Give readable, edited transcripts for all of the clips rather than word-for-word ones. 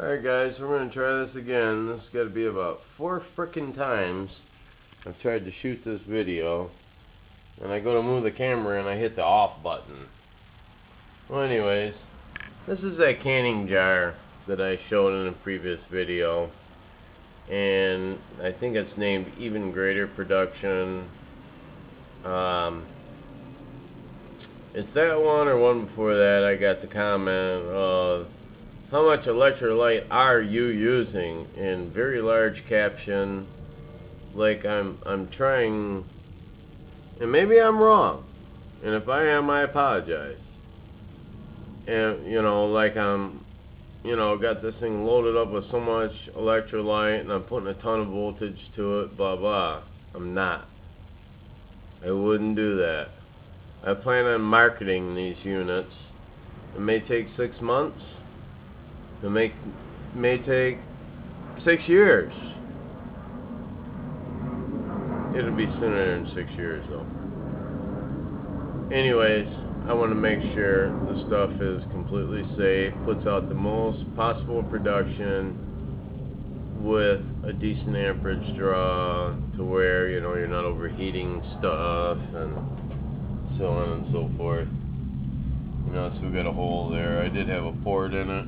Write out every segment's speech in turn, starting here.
Alright guys, we're going to try this again. This has got to be about 4 frickin' times I've tried to shoot this video. And I go to move the camera and I hit the off button. Well anyways, this is that canning jar that I showed in a previous video. And I think it's named Even Greater Production. It's that one or one before that. I got the comment of how much electrolyte are you using, in very large caption, like I'm trying, and maybe I'm wrong, and if I am, I apologize. And like I'm got this thing loaded up with so much electrolyte and I'm putting a ton of voltage to it, blah blah. I'm not. I wouldn't do that. I plan on marketing these units. It may take 6 months. It may take 6 years. It'll be sooner than 6 years though. Anyways, I want to make sure the stuff is completely safe, puts out the most possible production with a decent amperage draw to where you're not overheating stuff and so on and so forth. So we got a hole there. I did have a port in it.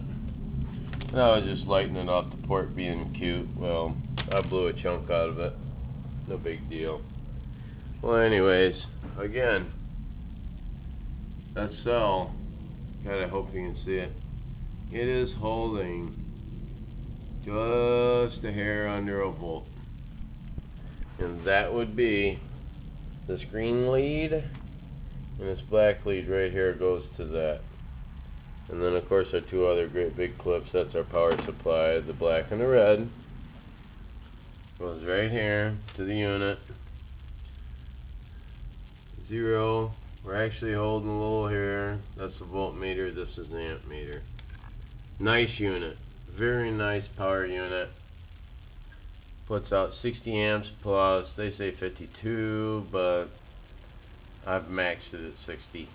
I was just lighting it off the port being cute. Well, I blew a chunk out of it. No big deal. Well, anyways, again, that cell, God, I hope you can see it. It is holding just a hair under a volt. And that would be this green lead, and this black lead right here goes to that. And then of course our two other great big clips, that's our power supply, the black and the red. Goes right here to the unit. 0, we're actually holding a little here, that's the voltmeter, this is the amp meter. Nice unit, very nice power unit. Puts out 60 amps plus, they say 52, but I've maxed it at 60.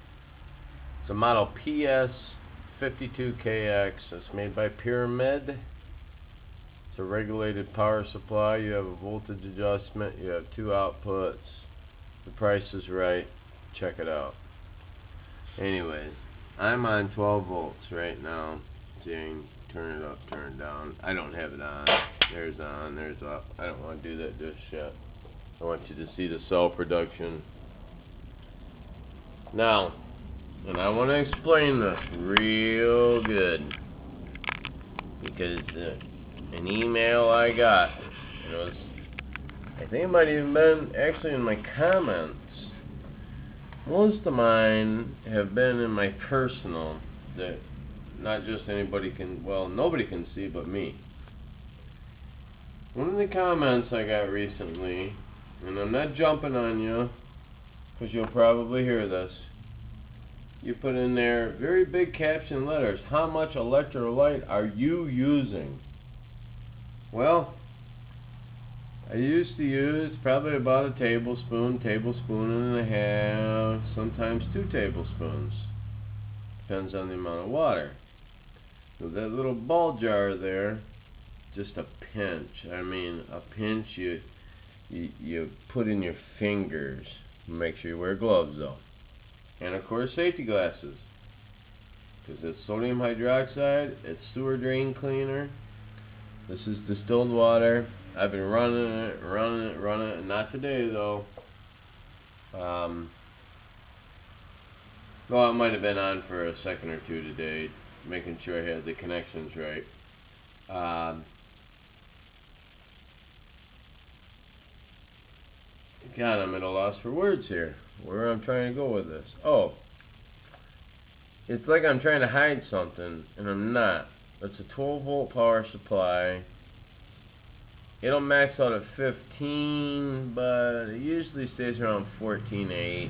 It's a model PS52KX. It's made by Pyramid. It's a regulated power supply. You have a voltage adjustment. You have 2 outputs. The price is right. Check it out. Anyways, I'm on 12 volts right now. Seeing, turn it up, turn it down. I don't have it on. There's on, there's off. I don't want to do that just yet. I want you to see the cell production. Now, and I want to explain this real good, because an email I got, I think it might even been actually in my comments. Most of mine have been in my personal, that not just anybody can, well, nobody can see but me. One of the comments I got recently, and I'm not jumping on you, because you'll probably hear this. You put in there, very big caption letters, how much electrolyte are you using? Well, I used to use probably about a tablespoon, tablespoon and a half, sometimes 2 tablespoons. Depends on the amount of water. So that little ball jar there, just a pinch. I mean, a pinch you put in your fingers. Make sure you wear gloves though. And of course safety glasses, because it's sodium hydroxide, it's sewer drain cleaner. This is distilled water. I've been running it, not today though. Well, it might have been on for a second or two today, making sure I had the connections right. God, I'm at a loss for words here. Where I'm trying to go with this. Oh. It's like I'm trying to hide something, and I'm not. It's a 12 volt power supply. It'll max out at 15, but it usually stays around 14.8.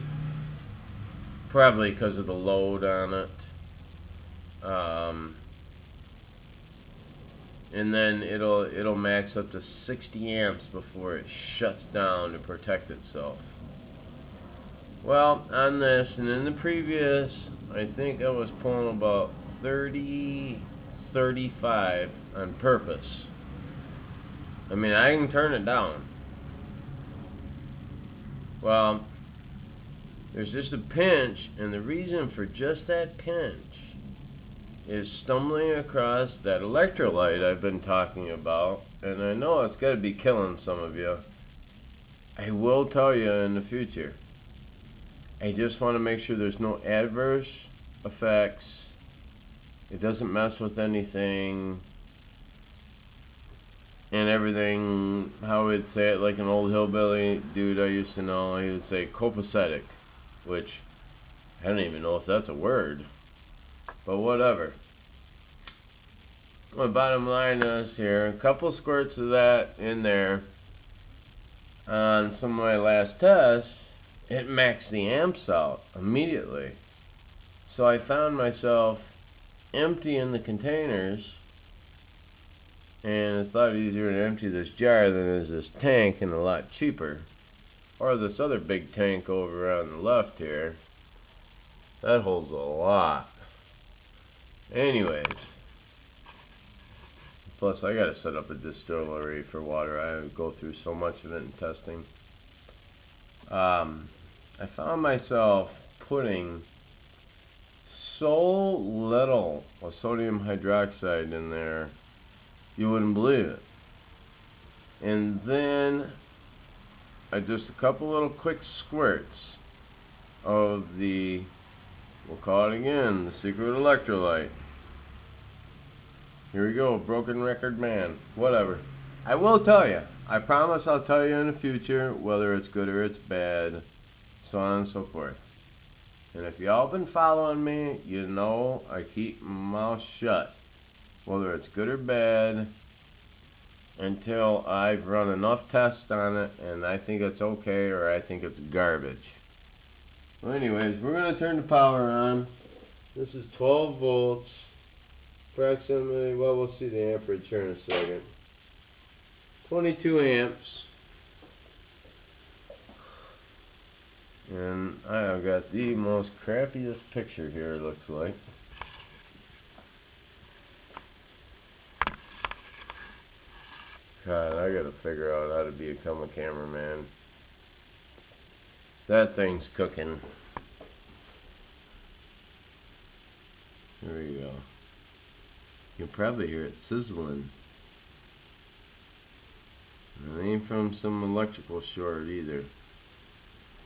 Probably because of the load on it. And then it'll max up to 60 amps before it shuts down to protect itself. Well, on this and in the previous, I think I was pulling about 30 35 on purpose. I mean, I can turn it down. Well, there's just a pinch, and the reason for just that pinch is stumbling across that electrolyte I've been talking about, and I know it's got to be killing some of you. I will tell you in the future. I just want to make sure there's no adverse effects. It doesn't mess with anything and everything. How we'd say it, like an old hillbilly dude I used to know, he would say copacetic, which I don't even know if that's a word, but whatever. My bottom line is here, a couple squirts of that in there on some of my last tests, it maxed the amps out immediately. So I found myself emptying the containers, and it's a lot easier to empty this jar than it is this tank, and a lot cheaper. Or this other big tank over on the left here. That holds a lot. Anyways. Plus, I gotta set up a distillery for water. I go through so much of it in testing. I found myself putting so little of sodium hydroxide in there, you wouldn't believe it. And then, just a couple little quick squirts of the, we'll call it again, the secret electrolyte. Here we go, broken record man. Whatever. I will tell you. I promise I'll tell you in the future whether it's good or it's bad, so on and so forth. And if y'all been following me, you know I keep my mouth shut, whether it's good or bad, until I've run enough tests on it and I think it's okay or I think it's garbage. Well, anyways, we're going to turn the power on. This is 12 volts. Approximately, well, we'll see the amperage here in a second. 22 amps. And I have got the most crappiest picture here, it looks like. God, I gotta figure out how to become a cameraman. That thing's cooking. There we go. You'll probably hear it sizzling. It ain't from some electrical short either.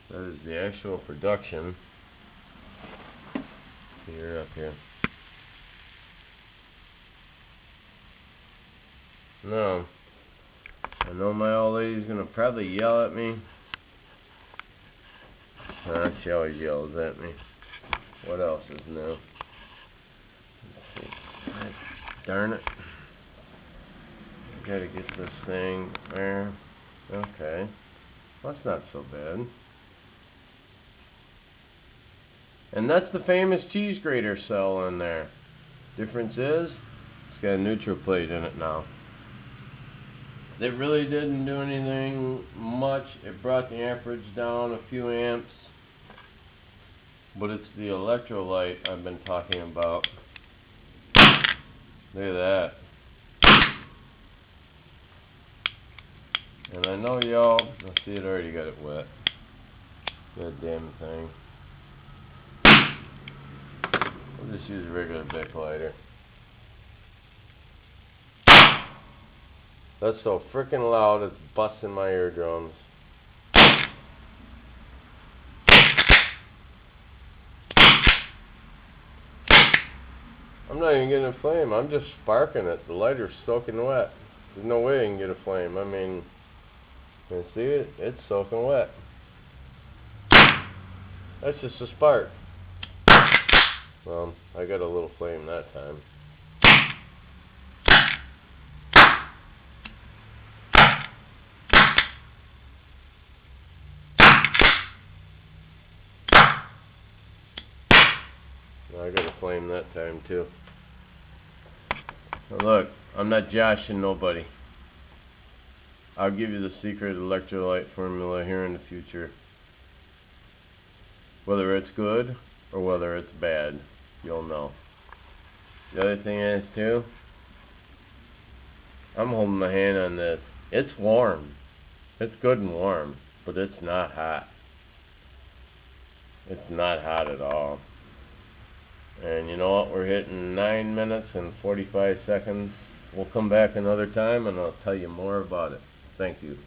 That is the actual production. Here, up here. No. I know my old lady's gonna probably yell at me. She always yells at me. What else is new? Let's see. Darn it. Gotta get this thing there. Okay. Well, that's not so bad. And that's the famous cheese grater cell in there. Difference is, it's got a neutral plate in it now. It really didn't do anything much. It brought the amperage down a few amps. But it's the electrolyte I've been talking about. Look at that. And I know y'all, I see it already got it wet. That damn thing. I'll just use a regular Bic lighter. That's so freaking loud it's busting my eardrums. I'm not even getting a flame, I'm just sparking it. The lighter's soaking wet. There's no way I can get a flame. I mean, you see it? It's soaking wet. That's just a spark. Well, I got a little flame that time. I got a flame that time too. Now look, I'm not joshing nobody. I'll give you the secret electrolyte formula here in the future. Whether it's good or whether it's bad, you'll know. The other thing is too, I'm holding my hand on this. It's warm. It's good and warm, but it's not hot. It's not hot at all. And you know what? We're hitting 9 minutes and 45 seconds. We'll come back another time and I'll tell you more about it. Thank you.